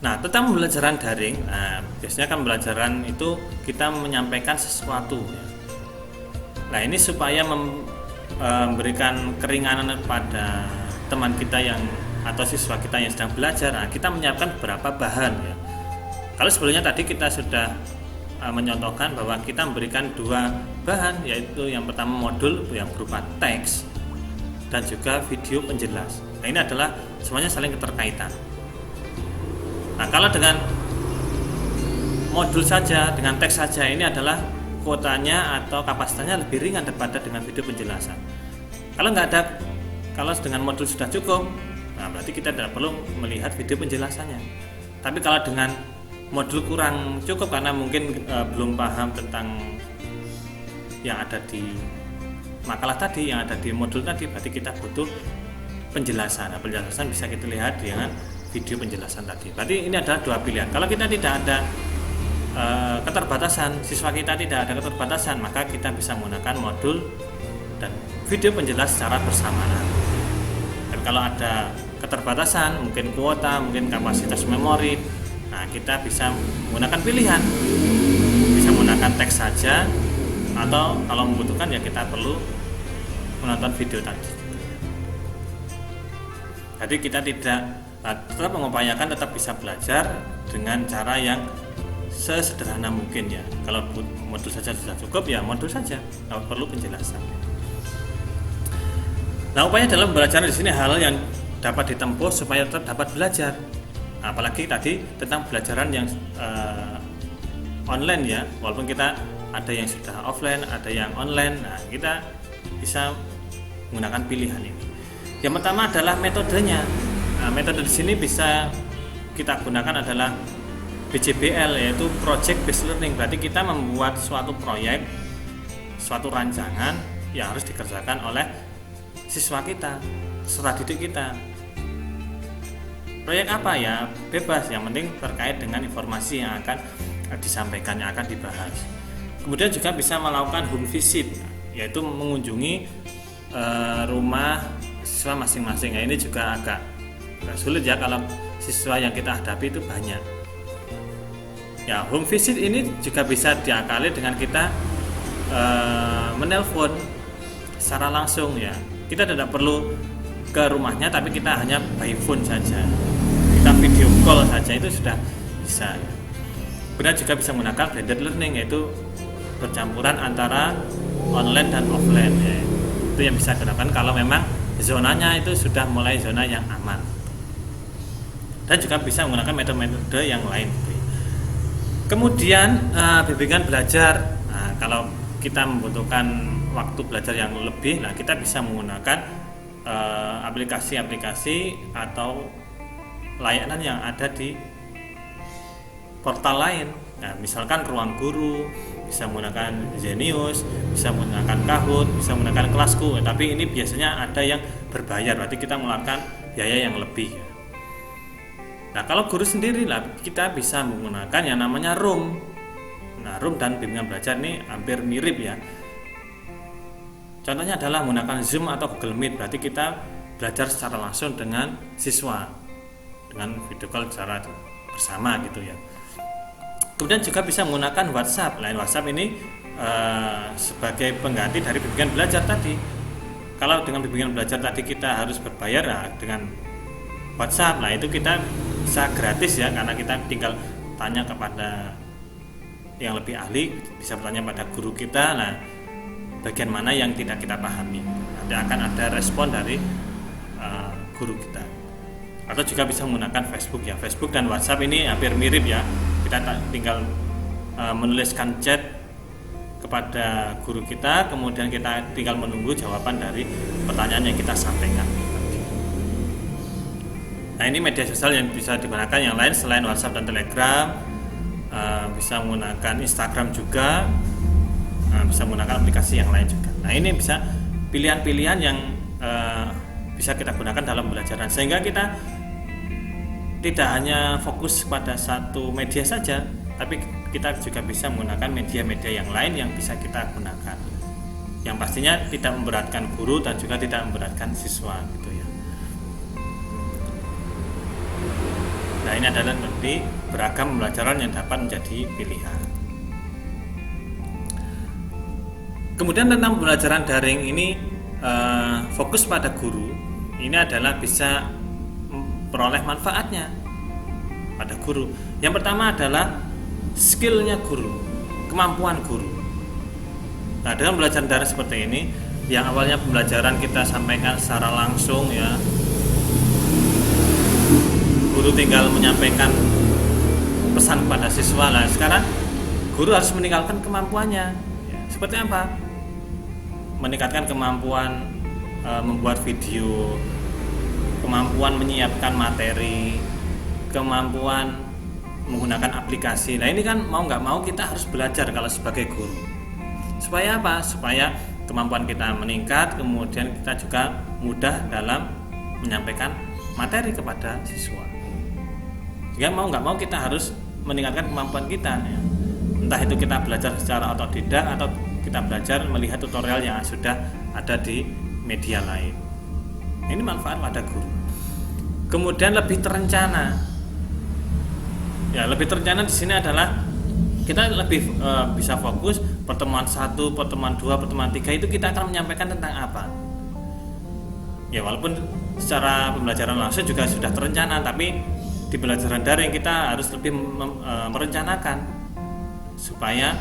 Nah, tentang pembelajaran daring, biasanya kan pembelajaran itu kita menyampaikan sesuatu ya. Nah, ini supaya memberikan keringanan pada teman kita yang atau siswa kita yang sedang belajar, kita menyiapkan beberapa bahan ya. Kalau sebelumnya tadi kita sudah menyontohkan bahwa kita memberikan dua bahan, yaitu yang pertama modul yang berupa teks dan juga video penjelas. Nah, ini adalah semuanya saling keterkaitan. Nah, kalau dengan modul saja, dengan teks saja, ini adalah kuotanya atau kapasitasnya lebih ringan daripada dengan video penjelasan. Kalau nggak ada, kalau dengan modul sudah cukup, nah berarti kita tidak perlu melihat video penjelasannya. Tapi kalau dengan modul kurang cukup karena mungkin belum paham tentang yang ada di makalah tadi, yang ada di modul tadi, berarti kita butuh penjelasan. Nah, penjelasan bisa kita lihat dengan video penjelasan tadi. Berarti ini adalah dua pilihan. Kalau kita tidak ada keterbatasan, siswa kita tidak ada keterbatasan, maka kita bisa menggunakan modul dan video penjelas secara bersamaan. Dan kalau ada keterbatasan, mungkin kuota, mungkin kapasitas memori, nah kita bisa menggunakan pilihan, bisa menggunakan teks saja, atau kalau membutuhkan ya kita perlu menonton video tadi. Jadi kita tetap mengupayakan tetap bisa belajar dengan cara yang sesederhana mungkin ya. Kalau modul saja sudah cukup ya modul saja, kalau perlu penjelasan. Nah, upaya dalam belajar di sini hal yang dapat ditempuh supaya tetap dapat belajar. Apalagi tadi tentang pembelajaran yang online ya, walaupun kita ada yang sudah offline, ada yang online. Nah, kita bisa menggunakan pilihan ini. Yang pertama adalah metodenya. Nah, metode di sini bisa kita gunakan adalah PJBL, yaitu Project Based Learning. Berarti kita membuat suatu proyek, suatu rancangan yang harus dikerjakan oleh siswa kita, peserta didik kita. Proyek apa ya? Bebas, yang penting terkait dengan informasi yang akan disampaikan, yang akan dibahas. Kemudian juga bisa melakukan home visit, yaitu mengunjungi rumah siswa masing-masing. Nah, ini juga agak sulit ya kalau siswa yang kita hadapi itu banyak. Ya, home visit ini juga bisa diakali dengan kita menelpon secara langsung ya. Kita tidak perlu ke rumahnya, tapi kita hanya by phone saja. Kita video call saja itu sudah bisa. Kemudian juga bisa menggunakan blended learning, yaitu percampuran antara online dan offline ya. Itu yang bisa dilakukan kalau memang zonanya itu sudah mulai zona yang aman. Dan juga bisa menggunakan metode-metode yang lain. Kemudian bimbingan belajar. Nah, kalau kita membutuhkan waktu belajar yang lebih, nah kita bisa menggunakan aplikasi-aplikasi atau layanan yang ada di portal lain. Nah, misalkan Ruang Guru, bisa menggunakan Zenius, bisa menggunakan Kahoot, bisa menggunakan Kelasku. Tapi ini biasanya ada yang berbayar, berarti kita mengeluarkan biaya yang lebih. Nah, kalau guru sendiri lah kita bisa menggunakan yang namanya Room. Nah, Room dan bimbingan belajar ini hampir mirip ya. Contohnya adalah menggunakan Zoom atau Google Meet, berarti kita belajar secara langsung dengan siswa dengan video call secara bersama gitu ya. Kemudian juga bisa menggunakan WhatsApp. Lain WhatsApp ini sebagai pengganti dari bimbingan belajar tadi. Kalau dengan bimbingan belajar tadi kita harus berbayar, nah dengan WhatsApp, nah itu kita bisa gratis ya, karena kita tinggal tanya kepada yang lebih ahli, bisa bertanya pada guru kita. Nah, bagian mana yang tidak kita pahami, nanti akan ada respon dari guru kita. Atau juga bisa menggunakan Facebook ya. Facebook dan WhatsApp ini hampir mirip ya. Kita tinggal menuliskan chat kepada guru kita, kemudian kita tinggal menunggu jawaban dari pertanyaan yang kita sampaikan. Nah, ini media sosial yang bisa digunakan yang lain selain WhatsApp dan Telegram. Bisa menggunakan Instagram juga, bisa menggunakan aplikasi yang lain juga. Nah, ini bisa pilihan-pilihan yang bisa kita gunakan dalam pembelajaran, sehingga kita tidak hanya fokus pada satu media saja, tapi kita juga bisa menggunakan media-media yang lain yang bisa kita gunakan, yang pastinya tidak memberatkan guru dan juga tidak memberatkan siswa gitu ya. Nah, ini adalah nanti beragam pembelajaran yang dapat menjadi pilihan. Kemudian tentang pembelajaran daring ini fokus pada guru, ini adalah bisa memperoleh manfaatnya pada guru. Yang pertama adalah skillnya guru, kemampuan guru. Nah, dengan pembelajaran daring seperti ini, yang awalnya pembelajaran kita sampaikan secara langsung ya, guru tinggal menyampaikan pesan kepada siswa. Lah sekarang guru harus meningkatkan kemampuannya ya, seperti apa? Meningkatkan kemampuan membuat video, kemampuan menyiapkan materi, kemampuan menggunakan aplikasi. Nah, ini kan mau nggak mau kita harus belajar kalau sebagai guru. Supaya apa? Supaya kemampuan kita meningkat, kemudian kita juga mudah dalam menyampaikan materi kepada siswa. Jika mau nggak mau kita harus meningkatkan kemampuan kita ya. Entah itu kita belajar secara otodidak atau kita belajar melihat tutorial yang sudah ada di media lain. Ini manfaat pada guru. Kemudian lebih terencana. Ya, lebih terencana di sini adalah kita lebih bisa fokus pertemuan 1, pertemuan 2, pertemuan 3 itu kita akan menyampaikan tentang apa. Ya, walaupun secara pembelajaran langsung juga sudah terencana, tapi di pembelajaran daring kita harus lebih merencanakan supaya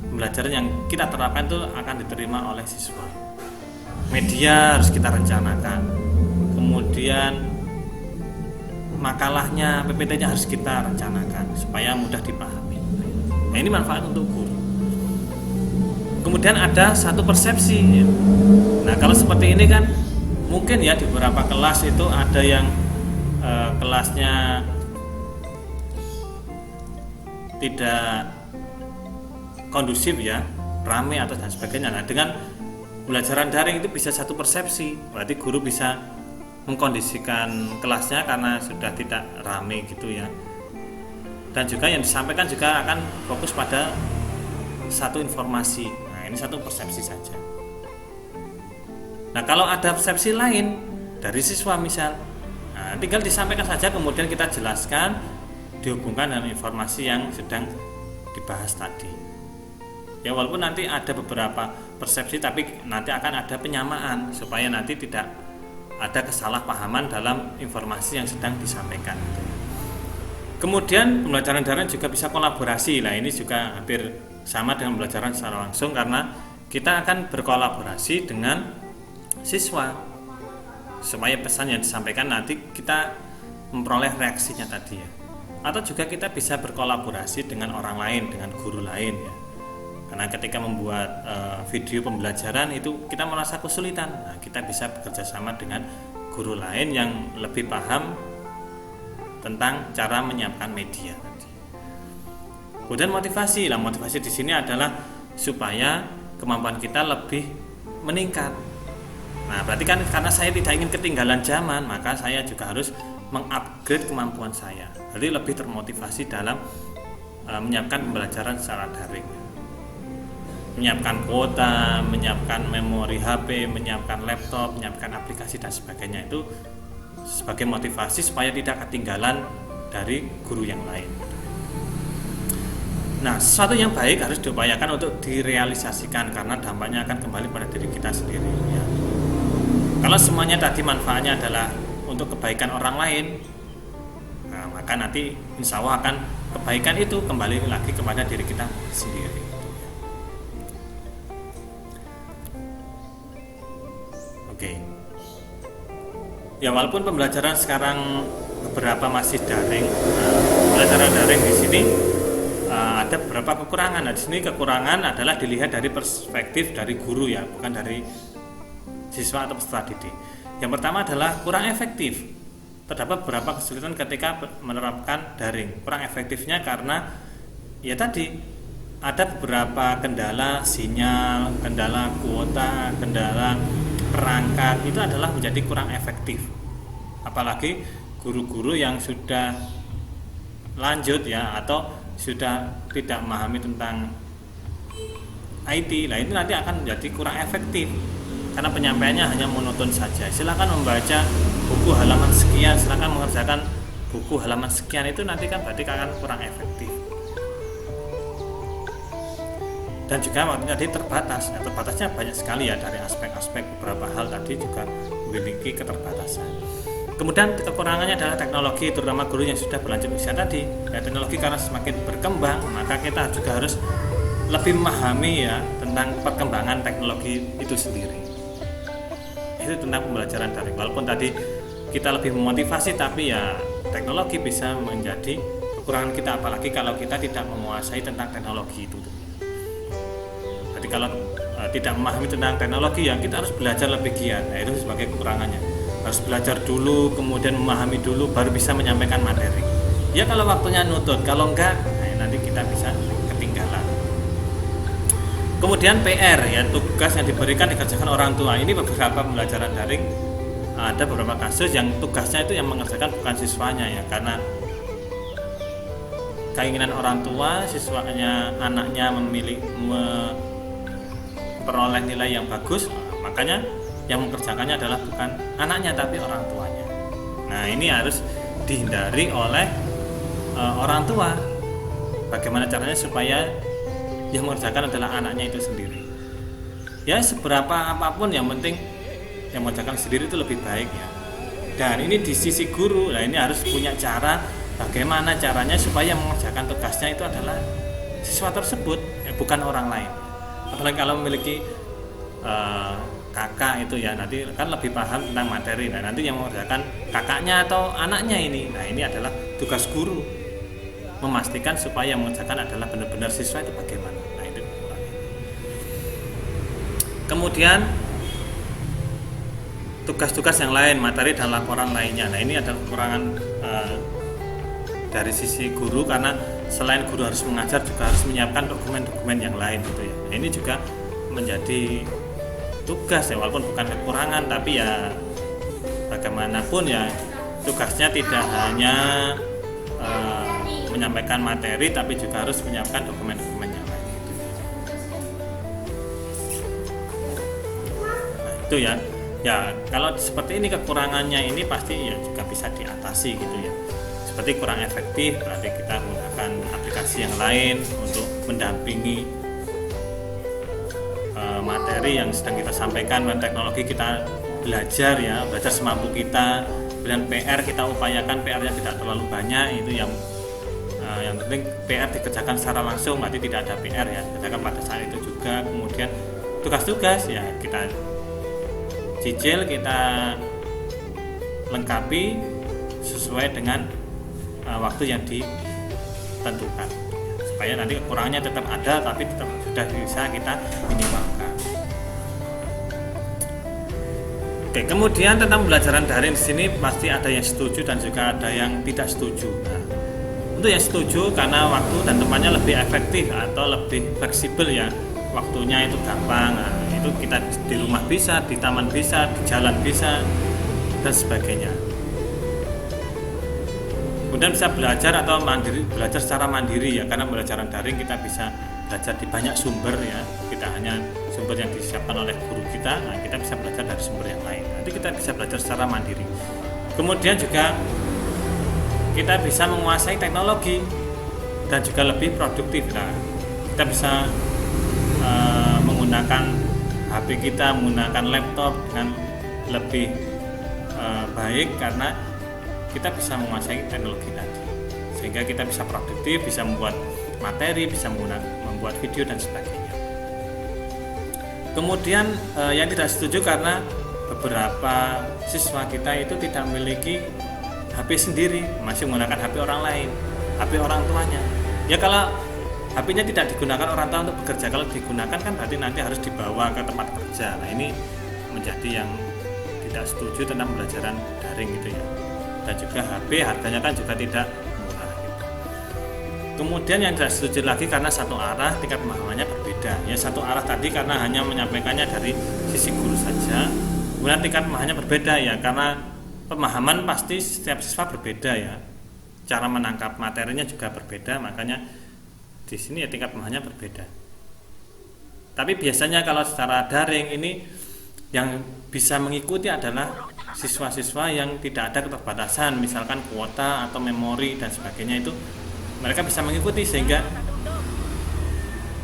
pembelajaran yang kita terapkan itu akan diterima oleh siswa. Media harus kita rencanakan, kemudian makalahnya, PPT-nya harus kita rencanakan supaya mudah dipahami. Nah, ini manfaat untuk guru. Kemudian ada satu persepsi ya. Nah, kalau seperti ini kan mungkin ya di beberapa kelas itu ada yang kelasnya tidak kondusif ya, ramai atau dan sebagainya. Nah, dengan pembelajaran daring itu bisa satu persepsi, berarti guru bisa mengkondisikan kelasnya karena sudah tidak ramai gitu ya. Dan juga yang disampaikan juga akan fokus pada satu informasi. Nah, ini satu persepsi saja. Nah, kalau ada persepsi lain dari siswa misal, nah, tinggal disampaikan saja, kemudian kita jelaskan, dihubungkan dengan informasi yang sedang dibahas tadi. Ya, walaupun nanti ada beberapa persepsi, tapi nanti akan ada penyamaan supaya nanti tidak ada kesalahpahaman dalam informasi yang sedang disampaikan. Kemudian pembelajaran daring juga bisa kolaborasi. Nah, ini juga hampir sama dengan pembelajaran secara langsung karena kita akan berkolaborasi dengan siswa supaya pesan yang disampaikan nanti kita memperoleh reaksinya tadi ya. Atau juga kita bisa berkolaborasi dengan orang lain, dengan guru lain ya. Karena ketika membuat video pembelajaran itu kita merasa kesulitan, nah, kita bisa bekerja sama dengan guru lain yang lebih paham tentang cara menyiapkan media tadi. Kemudian motivasi, lah motivasi di sini adalah supaya kemampuan kita lebih meningkat. Nah, berarti kan karena saya tidak ingin ketinggalan zaman, maka saya juga harus mengupgrade kemampuan saya. Jadi lebih termotivasi dalam menyiapkan pembelajaran secara daring. Menyiapkan kuota, menyiapkan memori HP, menyiapkan laptop, menyiapkan aplikasi dan sebagainya itu sebagai motivasi supaya tidak ketinggalan dari guru yang lain. Nah, sesuatu yang baik harus diupayakan untuk direalisasikan karena dampaknya akan kembali pada diri kita sendiri ya. Kalau semuanya tadi manfaatnya adalah untuk kebaikan orang lain, nah, maka nanti insya Allah akan kebaikan itu kembali lagi kepada diri kita sendiri. Oke. Ya, walaupun pembelajaran sekarang beberapa masih daring, pembelajaran daring di sini ada beberapa kekurangan. Nah, di sini kekurangan adalah dilihat dari perspektif dari guru ya, bukan dari siswa atau peserta didik. Yang pertama adalah kurang efektif. Terdapat beberapa kesulitan ketika menerapkan daring. Kurang efektifnya karena ya tadi ada beberapa kendala sinyal, kendala kuota, kendala perangkat, itu adalah menjadi kurang efektif. Apalagi guru-guru yang sudah lanjut ya atau sudah tidak memahami tentang IT, nah itu nanti akan menjadi kurang efektif karena penyampaiannya hanya monoton saja. Silakan membaca buku halaman sekian, silakan mengerjakan buku halaman sekian itu nanti kan berarti akan kurang efektif. Dan juga waktunya tadi terbatas. Nah, terbatasnya banyak sekali ya, dari aspek-aspek beberapa hal tadi juga memiliki keterbatasan. Kemudian kekurangannya adalah teknologi, terutama guru yang sudah berlanjut usia tadi. Ya, teknologi karena semakin berkembang, maka kita juga harus lebih memahami ya tentang perkembangan teknologi itu sendiri. Itu tentang pembelajaran daring. Walaupun tadi kita lebih memotivasi, tapi ya teknologi bisa menjadi kekurangan kita, apalagi kalau kita tidak menguasai tentang teknologi itu. Jadi kalau tidak memahami tentang teknologi, ya kita harus belajar lebih giat. Nah, itu sebagai kekurangannya. Harus belajar dulu, kemudian memahami dulu, baru bisa menyampaikan materi. Ya kalau waktunya nutut, kalau enggak, nanti kita bisa ketinggalan. Kemudian PR ya, tugas yang diberikan dikerjakan orang tua. Ini beberapa pembelajaran daring, ada beberapa kasus yang tugasnya itu yang mengerjakan bukan siswanya ya, karena keinginan orang tua, siswanya, anaknya memperoleh nilai yang bagus, makanya yang mengerjakannya adalah bukan anaknya tapi orang tuanya. Nah, ini harus dihindari oleh orang tua. Bagaimana caranya supaya yang mengerjakan adalah anaknya itu sendiri. Ya seberapa apapun, yang penting yang mengerjakan sendiri itu lebih baik ya. Dan ini di sisi guru, nah ini harus punya cara bagaimana caranya supaya mengerjakan tugasnya itu adalah siswa tersebut, ya, bukan orang lain. Apalagi kalau memiliki kakak itu ya, nanti kan lebih paham tentang materi. Nah nanti yang mengerjakan kakaknya atau anaknya ini, nah ini adalah tugas guru, memastikan supaya yang mengerjakan adalah benar-benar siswa itu bagaimana. Nah itu. Kemudian tugas-tugas yang lain, materi dan laporan lainnya. Nah ini adalah kekurangan dari sisi guru, karena selain guru harus mengajar juga harus menyiapkan dokumen-dokumen yang lain gitu ya. Nah, ini juga menjadi tugas ya, walaupun bukan kekurangan, tapi ya bagaimanapun ya tugasnya tidak hanya menyampaikan materi, tapi juga harus menyiapkan dokumen-dokumen yang lain gitu. Nah itu ya. Ya kalau seperti ini kekurangannya ini pasti ya juga bisa diatasi gitu ya. Seperti kurang efektif, berarti kita menggunakan aplikasi yang lain untuk mendampingi materi yang sedang kita sampaikan. Dan teknologi kita belajar ya, belajar semampu kita. Dan PR kita upayakan PR-nya tidak terlalu banyak, itu yang penting PR dikerjakan secara langsung, berarti tidak ada PR ya, dikerjakan pada saat itu juga. Kemudian tugas-tugas ya kita cicil, kita lengkapi sesuai dengan waktu yang ditentukan, supaya nanti kekurangannya tetap ada tapi tetap sudah bisa kita minimalkan. Oke, kemudian tentang pembelajaran daring di sini pasti ada yang setuju dan juga ada yang tidak setuju. Nah, untuk yang setuju karena waktu dan tempatnya lebih efektif atau lebih fleksibel ya, waktunya itu gampang. Nah, itu kita di rumah bisa, di taman bisa, di jalan bisa, dan sebagainya. Kemudian bisa belajar atau belajar secara mandiri ya, karena pembelajaran daring kita bisa belajar di banyak sumber ya, tidak hanya sumber yang disiapkan oleh guru kita. Nah, kita bisa belajar dari sumber yang lain, nanti kita bisa belajar secara mandiri. Kemudian juga kita bisa menguasai teknologi dan juga lebih produktif. Nah, kita bisa menggunakan HP kita, menggunakan laptop dengan lebih baik karena kita bisa menguasai teknologi tadi, sehingga kita bisa produktif, bisa membuat materi, bisa membuat video dan sebagainya. Kemudian yang tidak setuju karena beberapa siswa kita itu tidak memiliki HP sendiri, masih menggunakan HP orang lain, HP orang tuanya. Ya kalau HP-nya tidak digunakan orang tua untuk bekerja, kalau digunakan kan berarti nanti harus dibawa ke tempat kerja. Nah ini menjadi yang tidak setuju tentang pembelajaran daring gitu ya. Dan juga HP harganya kan juga tidak murah gitu. Kemudian yang tidak setuju lagi karena satu arah, tingkat pemahamannya berbeda. Ya satu arah tadi karena hanya menyampaikannya dari sisi guru saja. Kemudian tingkat pemahamannya berbeda ya, karena pemahaman pasti setiap siswa berbeda ya. Cara menangkap materinya juga berbeda, makanya di sini ya tingkat pemahamannya berbeda. Tapi biasanya kalau secara daring ini yang bisa mengikuti adalah siswa-siswa yang tidak ada keterbatasan, misalkan kuota atau memori dan sebagainya, itu mereka bisa mengikuti sehingga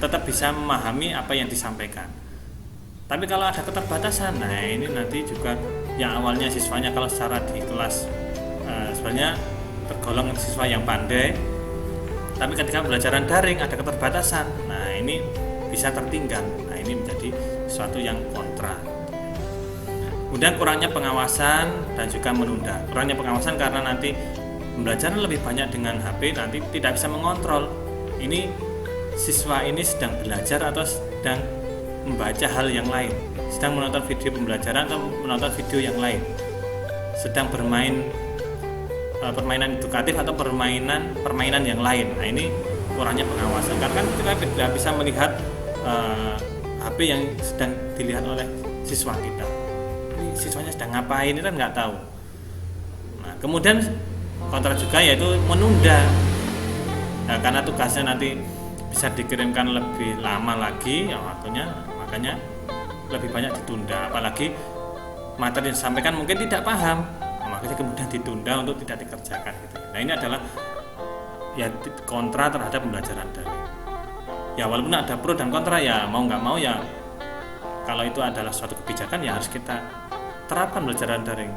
tetap bisa memahami apa yang disampaikan. Tapi kalau ada keterbatasan, nah ini nanti juga yang awalnya siswanya kalau secara di kelas sebenarnya tergolong siswa yang pandai, tapi ketika pembelajaran daring ada keterbatasan, nah ini bisa tertinggal. Nah ini menjadi sesuatu yang kontra. Kemudian kurangnya pengawasan dan juga menunda. Kurangnya pengawasan karena nanti pembelajaran lebih banyak dengan HP, nanti tidak bisa mengontrol ini siswa ini sedang belajar atau sedang membaca hal yang lain, sedang menonton video pembelajaran atau menonton video yang lain, sedang bermain permainan edukatif atau permainan yang lain. Nah ini kurangnya pengawasan karena kan kita tidak bisa melihat HP yang sedang dilihat oleh siswa kita. Ini siswanya sedang ngapain, itu kan nggak tahu. Nah kemudian kontra juga yaitu menunda. Nah, karena tugasnya nanti bisa dikirimkan lebih lama lagi ya waktunya, makanya lebih banyak ditunda. Apalagi materi yang disampaikan mungkin tidak paham, makanya kemudian ditunda untuk tidak dikerjakan gitu. Nah ini adalah ya kontra terhadap pembelajaran daring. Ya walaupun ada pro dan kontra, ya mau nggak mau ya kalau itu adalah suatu kebijakan ya harus kita terapkan pembelajaran daring.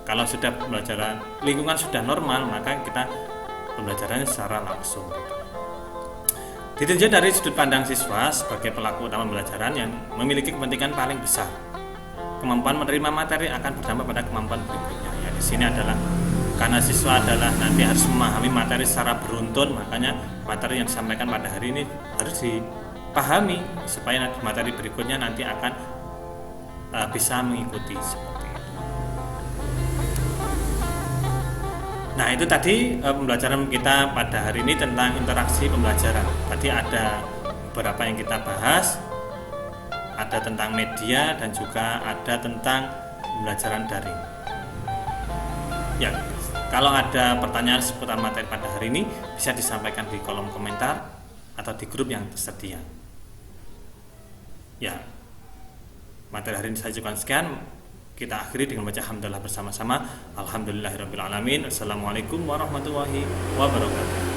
Kalau sudah pembelajaran lingkungan sudah normal, maka kita pembelajarannya secara langsung. Ditinjau dari sudut pandang siswa sebagai pelaku utama pembelajaran yang memiliki kepentingan paling besar. Kemampuan menerima materi akan berdampak pada kemampuan berikutnya. Ya, di sini adalah karena siswa adalah nanti harus memahami materi secara beruntun, makanya materi yang disampaikan pada hari ini harus dipahami supaya materi berikutnya nanti akan bisa mengikuti seperti itu. Nah itu tadi pembelajaran kita pada hari ini tentang interaksi pembelajaran. Tadi ada beberapa yang kita bahas, ada tentang media dan juga ada tentang pembelajaran daring. Ya, kalau ada pertanyaan seputar materi pada hari ini bisa disampaikan di kolom komentar atau di grup yang tersedia. Ya, materi hari ini saya cukup sekian. Kita akhiri dengan baca hamdalah bersama-sama. Alhamdulillahirabbil alamin. Assalamualaikum warahmatullahi wabarakatuh.